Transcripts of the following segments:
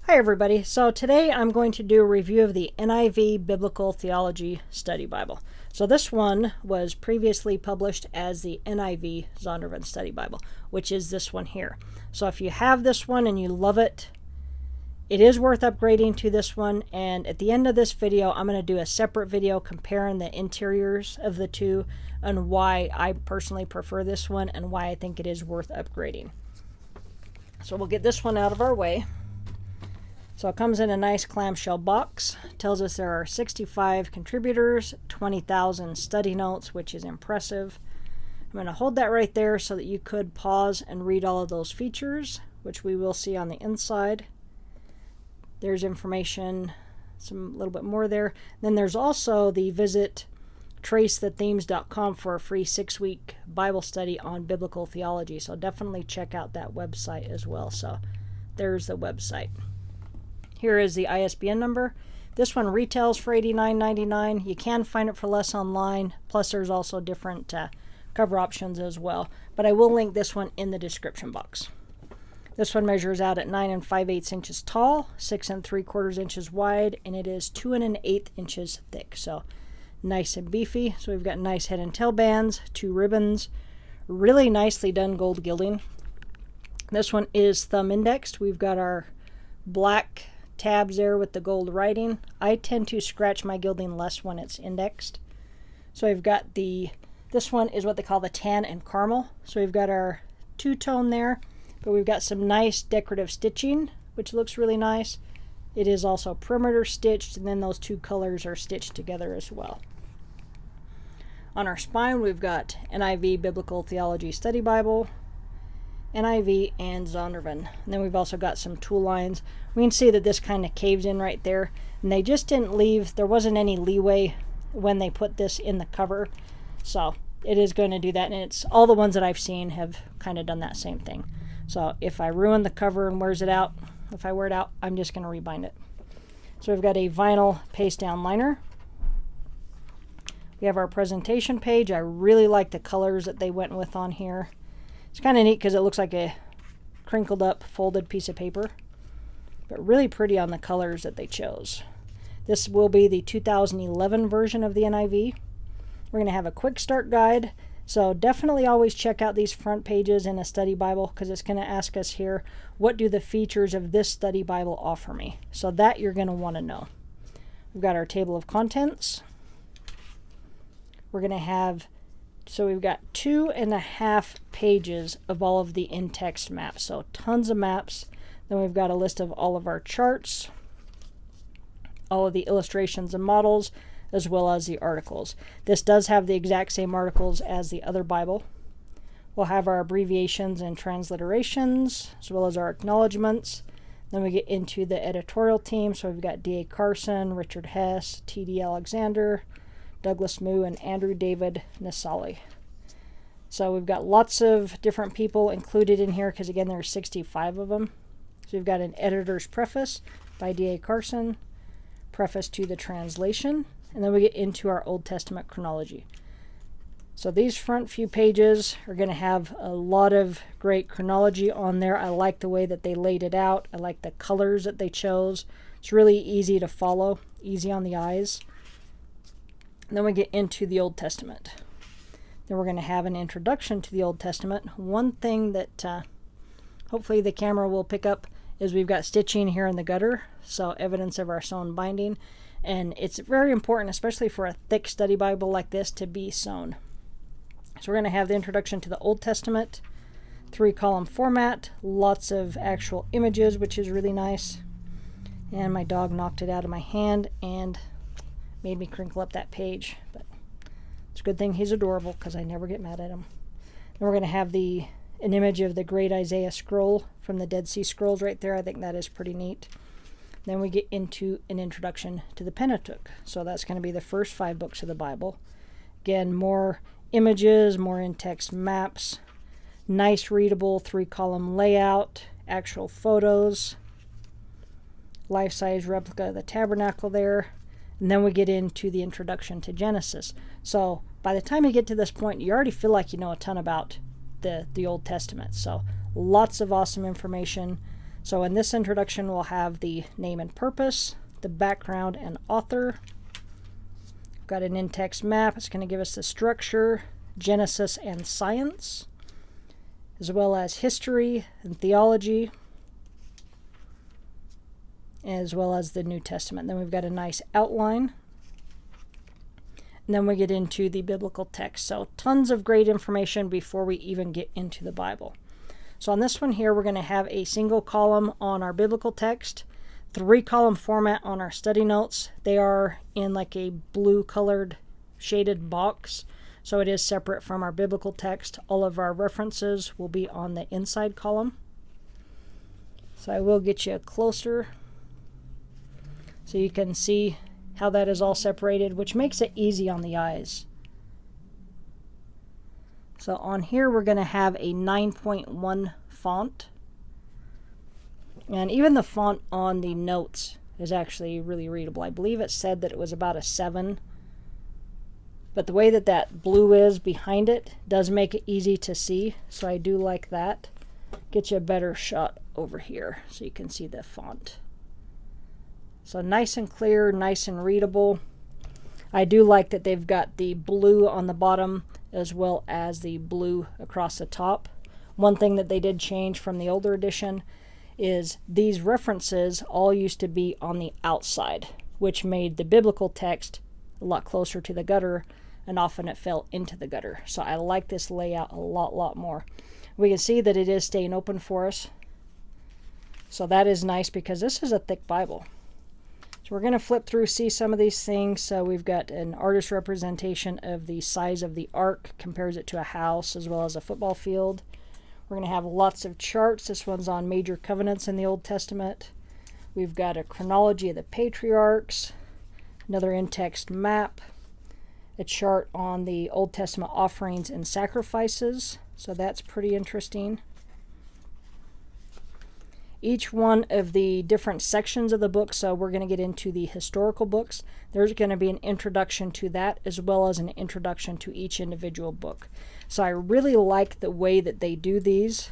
Hi everybody. So today I'm going to do a review of the NIV Biblical Theology Study Bible. So this one was previously published as the NIV Zondervan Study Bible, which is this one here. So if you have this one and you love it, it is worth upgrading to this one. And at the end of this video, I'm going to do a separate video comparing the interiors of the two and why I personally prefer this one and why I think it is worth upgrading. So we'll get this one out of our way. So it comes in a nice clamshell box. It tells us there are 65 contributors, 20,000 study notes, which is impressive. I'm going to hold that right there so that you could pause and read all of those features, which we will see on the inside. There's information, some little bit more there. Then there's also the visit tracethethemes.com for a free 6-week Bible study on biblical theology. So definitely check out that website as well. So there's the website. Here is the ISBN number. This one retails for $89.99. You can find it for less online. Plus there's also different cover options as well. But I will link this one in the description box. This one measures out at 9 5/8 inches tall, 6 3/4 inches wide, and it is 2 1/8 inches thick. So nice and beefy. So we've got nice head and tail bands, 2 ribbons, really nicely done gold gilding. This one is thumb indexed. We've got our black tabs there with the gold writing. I tend to scratch my gilding less when it's indexed. So we've got this one is what they call the tan and caramel. So we've got our two-tone there, but we've got some nice decorative stitching, which looks really nice. It is also perimeter stitched, and then those two colors are stitched together as well. On our spine, we've got NIV Biblical Theology Study Bible, NIV, and Zondervan. And then we've also got some tool lines. We can see that this kind of caves in right there, and they just didn't leave, there wasn't any leeway when they put this in the cover, so it is going to do that. And it's all the ones that I've seen have kind of done that same thing. So if I ruin the cover and wears it out, if I wear it out, I'm just going to rebind it. So we've got a vinyl paste down liner. We have our presentation page. I really like the colors that they went with on here. It's kind of neat because it looks like a crinkled up folded piece of paper, but really pretty on the colors that they chose. This will be the 2011 version of the NIV. We're going to have a quick start guide, so definitely always check out these front pages in a study Bible because it's going to ask us here, what do the features of this study Bible offer me? So that you're going to want to know. We've got our table of contents. We're going to have So we've got 2.5 pages of all of the in-text maps. So tons of maps. Then we've got a list of all of our charts, all of the illustrations and models, as well as the articles. This does have the exact same articles as the other Bible. We'll have our abbreviations and transliterations, as well as our acknowledgments. Then we get into the editorial team. So we've got D.A. Carson, Richard Hess, T.D. Alexander, Douglas Moo, and Andrew David Nasali. So we've got lots of different people included in here because, again, there are 65 of them. So we've got an editor's preface by D.A. Carson, preface to the translation, and then we get into our Old Testament chronology. So these front few pages are going to have a lot of great chronology on there. I like the way that they laid it out. I like the colors that they chose. It's really easy to follow, easy on the eyes. And then we get into the Old Testament. Then we're going to have an introduction to the Old Testament. One thing that hopefully the camera will pick up is we've got stitching here in the gutter, so evidence of our sewn binding. And it's very important, especially for a thick study Bible like this, to be sewn. So we're going to have the introduction to the Old Testament, 3-column format, lots of actual images, which is really nice. And my dog knocked it out of my hand and made me crinkle up that page, but it's a good thing he's adorable because I never get mad at him. Then we're going to have an image of the great Isaiah scroll from the Dead Sea Scrolls right there. I think that is pretty neat. Then we get into an introduction to the Pentateuch. So that's going to be the first 5 books of the Bible. Again, more images, more in-text maps, nice readable 3-column layout, actual photos, life-size replica of the tabernacle there. And then we get into the introduction to Genesis. So by the time you get to this point, you already feel like you know a ton about the Old Testament. So lots of awesome information, So in this introduction, we'll have the name and purpose, the background and author. We've got an in-text map. It's going to give us the structure, Genesis and science, as well as history and theology, as well as the New Testament. Then we've got a nice outline. And then we get into the biblical text. So tons of great information before we even get into the Bible. So on this one here, we're going to have a single column on our biblical text, 3-column format on our study notes. They are in like a blue colored shaded box. So it is separate from our biblical text. All of our references will be on the inside column. So I will get you closer so you can see how that is all separated, which makes it easy on the eyes. So on here, we're going to have a 9.1 font. And even the font on the notes is actually really readable. I believe it said that it was about a 7. But the way that that blue is behind it does make it easy to see. So I do like that. Get you a better shot over here so you can see the font. So nice and clear, nice and readable. I do like that they've got the blue on the bottom as well as the blue across the top. One thing that they did change from the older edition is these references all used to be on the outside, which made the biblical text a lot closer to the gutter, and often it fell into the gutter. So I like this layout a lot more. We can see that it is staying open for us. So that is nice because this is a thick Bible. So we're going to flip through, see some of these things. So we've got an artist representation of the size of the ark, compares it to a house as well as a football field. We're going to have lots of charts. This one's on major covenants in the Old Testament. We've got a chronology of the patriarchs, another in-text map, a chart on the Old Testament offerings and sacrifices. So that's pretty interesting. Each one of the different sections of the book, so we're going to get into the historical books. There's going to be an introduction to that as well as an introduction to each individual book. So I really like the way that they do these.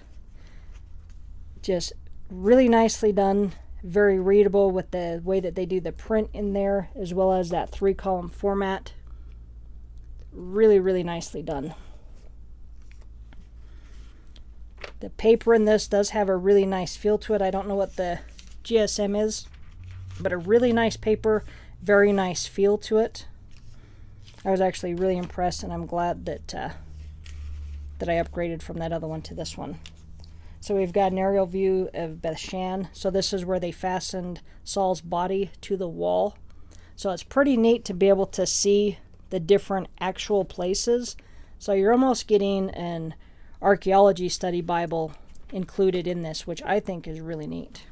Just really nicely done, very readable with the way that they do the print in there as well as that 3-column format. Really nicely done. The paper in this does have a really nice feel to it. I don't know what the GSM is, but a really nice paper, very nice feel to it. I was actually really impressed, and I'm glad that I upgraded from that other one to this one. So we've got an aerial view of Bethshan. So this is where they fastened Saul's body to the wall. So it's pretty neat to be able to see the different actual places. So you're almost getting an archaeology study Bible included in this, which I think is really neat.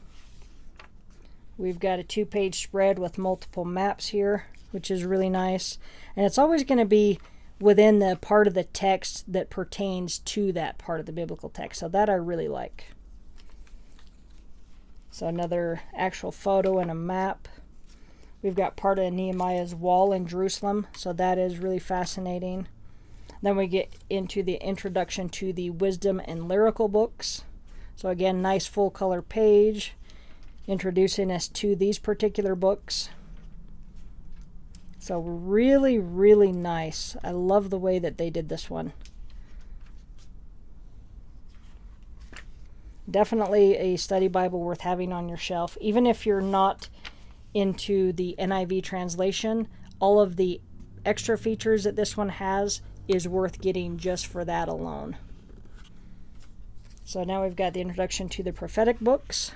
We've got a 2-page spread with multiple maps here, which is really nice. And it's always going to be within the part of the text that pertains to that part of the biblical text. So that I really like. So another actual photo and a map. We've got part of Nehemiah's wall in Jerusalem. So that is really fascinating. Then we get into the introduction to the wisdom and lyrical books. So again, nice full color page introducing us to these particular books. So really nice. I love the way that they did this one. Definitely a study Bible worth having on your shelf. Even if you're not into the NIV translation, all of the extra features that this one has is worth getting just for that alone. So now we've got the introduction to the prophetic books.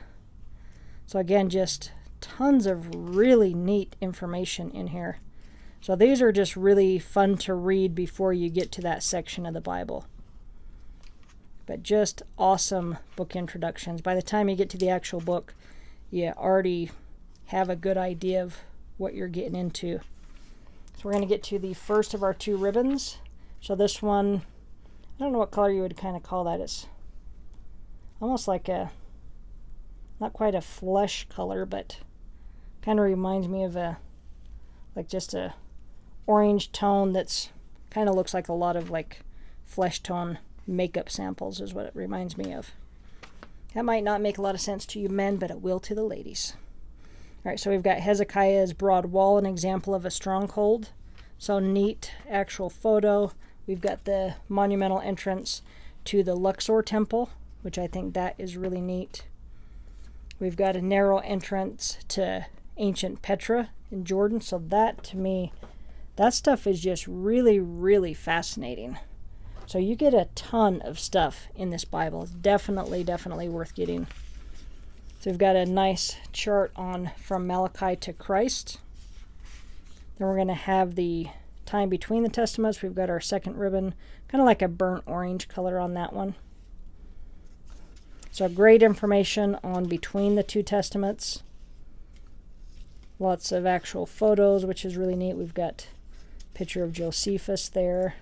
So again, just tons of really neat information in here. So these are just really fun to read before you get to that section of the Bible. But just awesome book introductions. By the time you get to the actual book, you already have a good idea of what you're getting into. So we're going to get to the first of our 2 ribbons. So this one, I don't know what color you would kind of call that. It's almost like a, not quite a flesh color, but kind of reminds me of just a orange tone that's kind of looks like a lot of like flesh tone makeup samples is what it reminds me of. That might not make a lot of sense to you men, but it will to the ladies. All right, so we've got Hezekiah's broad wall, an example of a stronghold. So neat actual photo. We've got the monumental entrance to the Luxor temple, which I think that is really neat. We've got a narrow entrance to ancient Petra in Jordan. So that, to me, that stuff is just really, really fascinating. So you get a ton of stuff in this Bible. It's definitely, definitely worth getting. So we've got a nice chart on from Malachi to Christ. Then we're going to have the time between the Testaments. We've got our second ribbon, kind of like a burnt orange color on that one. So great information on between the two Testaments. Lots of actual photos, which is really neat. We've got a picture of Josephus there.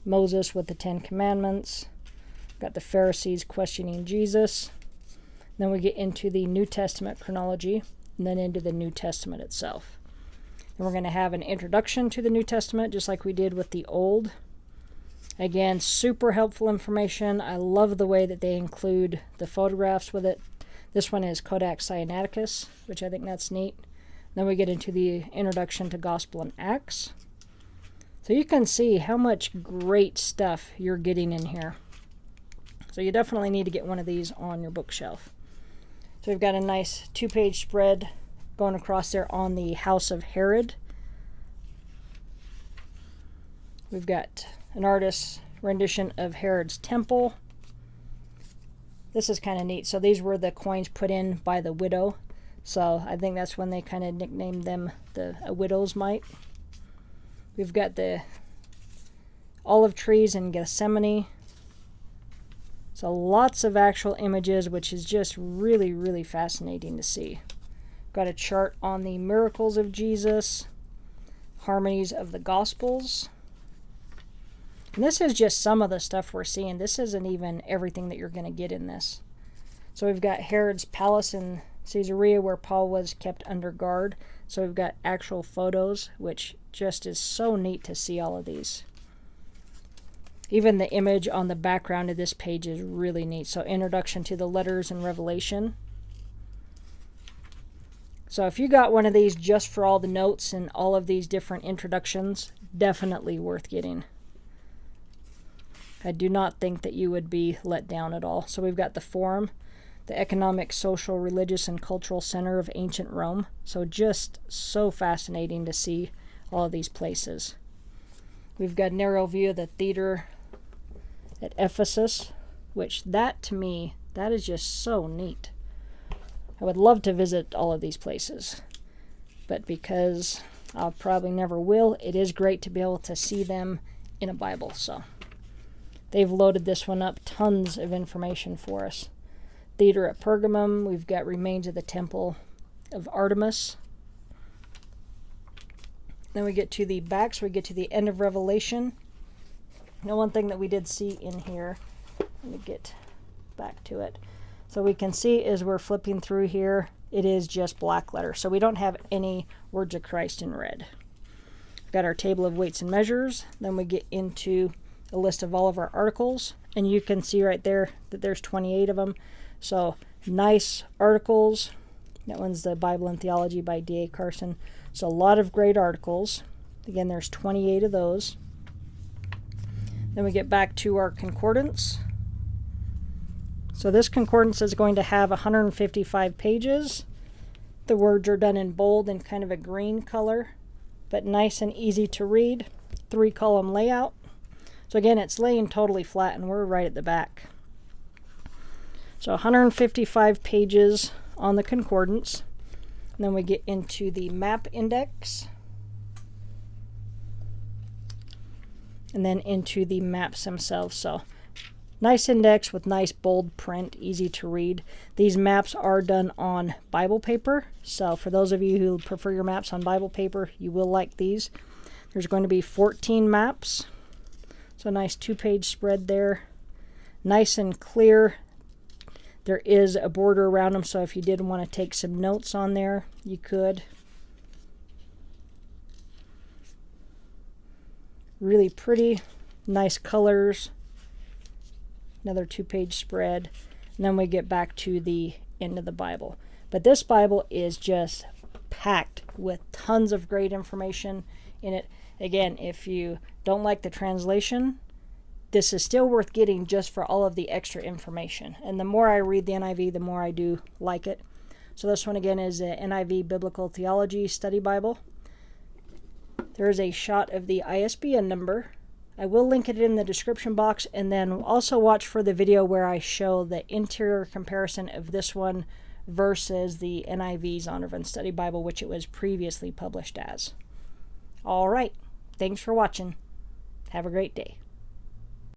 Moses with the Ten Commandments. Got the Pharisees questioning Jesus. Then we get into the New Testament chronology, and then into the New Testament itself. And we're going to have an introduction to the New Testament, just like we did with the Old. Again, super helpful information. I love the way that they include the photographs with it. This one is Kodak Sinaiticus, which I think that's neat. Then we get into the introduction to Gospel and Acts. So you can see how much great stuff you're getting in here. So you definitely need to get one of these on your bookshelf. So we've got a nice 2-page spread going across there on the house of Herod. We've got an artist's rendition of Herod's temple. This is kind of neat. So these were the coins put in by the widow. So I think that's when they kind of nicknamed them a widow's mite. We've got the olive trees in Gethsemane. So lots of actual images, which is just really, really fascinating to see. Got a chart on the miracles of Jesus, harmonies of the Gospels. And this is just some of the stuff we're seeing. This isn't even everything that you're going to get in this. So we've got Herod's palace in Caesarea where Paul was kept under guard. So we've got actual photos, which just is so neat to see all of these. Even the image on the background of this page is really neat. So introduction to the letters and Revelation. So if you got one of these just for all the notes and all of these different introductions, definitely worth getting. I do not think that you would be let down at all. So we've got the Forum, the economic, social, religious, and cultural center of ancient Rome. So just so fascinating to see all of these places. We've got a narrow view of the theater at Ephesus, which that to me, that is just so neat. I would love to visit all of these places, but because I probably never will, it is great to be able to see them in a Bible. So they've loaded this one up, tons of information for us. Theater at Pergamum, we've got remains of the temple of Artemis. Then we get to the back, so we get to the end of Revelation. Now one thing that we did see in here, let me get back to it. So we can see as we're flipping through here, it is just black letter. So we don't have any words of Christ in red. We've got our table of weights and measures. Then we get into a list of all of our articles. And you can see right there that there's 28 of them. So nice articles. That one's the Bible and Theology by D.A. Carson. So a lot of great articles. Again, there's 28 of those. Then we get back to our concordance. So this concordance is going to have 155 pages. The words are done in bold and kind of a green color, but nice and easy to read. 3-column layout. So again, it's laying totally flat and we're right at the back. So 155 pages on the concordance. And then we get into the map index. And then into the maps themselves. So nice index with nice bold print, easy to read. These maps are done on Bible paper. So for those of you who prefer your maps on Bible paper, you will like these. There's going to be 14 maps. So a nice 2-page spread there. Nice and clear. There is a border around them, so if you did want to take some notes on there, you could. Really pretty, nice colors. Another 2-page spread. And then we get back to the end of the Bible. But this Bible is just packed with tons of great information in it. Again, if you don't like the translation, this is still worth getting just for all of the extra information. And the more I read the NIV, the more I do like it. So this one again is a NIV Biblical Theology Study Bible. There is a shot of the ISBN number. I will link it in the description box, and then also watch for the video where I show the interior comparison of this one versus the NIV Zondervan Study Bible, which it was previously published as. All right. Thanks for watching. Have a great day.